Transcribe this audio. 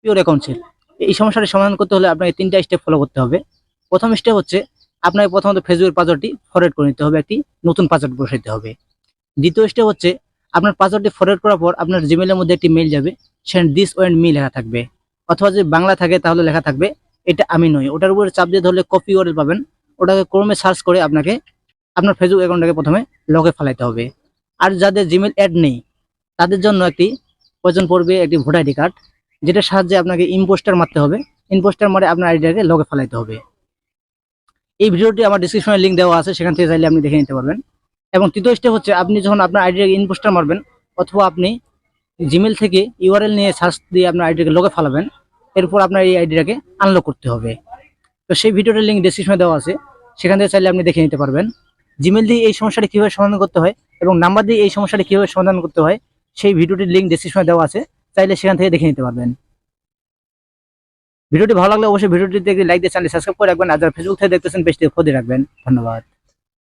Pure অ্যাকাউন্টসের। এই সমস্যাটি সমাধান করতে হলে আপনাকে ৩টা স্টেপ ফলো করতে হবে। প্রথম স্টেপ হচ্ছে আপনাকে প্রথমত ফেসবুকের পাসওয়ার্ডটি ফরওয়ার্ড করে নিতে হবে, একটি নতুন পাসওয়ার্ড বসাইতে হবে। দ্বিতীয় স্টেপ হচ্ছে আপনার পাসওয়ার্ডটি ফরওয়ার্ড করার পর আপনার জিমেইলের মধ্যে একটি মেইল যাবে, সেখানে দিস ওয়েন্ট মি লেখা থাকবে, অথবা যদি বাংলা থাকে তাহলে লেখা থাকবে এটা আমি নই। ওটার উপরে চাপ দিয়ে ধরলে কপি ইউআরএল পাবেন, ওটাকে ক্রোমে সার্চ করে আপনাকে আপনার ফেসবুক অ্যাকাউন্টটাকে প্রথমে লগে ফেলাইতে হবে। আর যাদের জিমেইল অ্যাড নেই তাদের জন্য একটি প্রয়োজন পড়বে একটি ভোটার আইডি কার্ড, যেটার সাহায্যে আপনাকে ইম্পোস্টার মারতে হবে। ইম্পোস্টার মারে আপনার আইডিটাকে লগে ফেলাইতে হবে। এই ভিডিওটি আমার ডিসক্রিপশনে লিঙ্ক দেওয়া আছে, সেখান থেকে চাইলে আপনি দেখে নিতে পারবেন। এবং তৃতীয় স্টেপ হচ্ছে আপনি যখন আপনার আইডিটাকে ইম্পোস্টার মারবেন, অথবা আপনি জিমেইল থেকে ইউআরএল নিয়ে সার্চ দিয়ে আপনার আইডিটাকে লগে ফেলাবেন, এরপর আপনার এই আইডিটাকে আনলক করতে হবে। তো সেই ভিডিওটার লিঙ্ক ডিসক্রিপশনে দেওয়া আছে, সেখান থেকে চাইলে আপনি দেখে নিতে পারবেন। জিমেইল দিয়ে এই সমস্যাটি কীভাবে সমাধান করতে হয় এবং নাম্বার দিয়ে এই সমস্যাটি কীভাবে সমাধান করতে হয়, সেই ভিডিওটির লিঙ্ক ডিসক্রিপশনে দেওয়া আছে, চাইলে সেখান থেকে দেখে নিতে পারবেন। ভিডিওটি ভালো লাগলে অবশ্যই ভিডিওটিতে একটি লাইক দিয়ে চ্যানেল সাবস্ক্রাইব করে রাখবেন। আর যারা ফেসবুক থেকে দেখতেছেন পেজটি ফলো দিয়ে রাখবেন। ধন্যবাদ।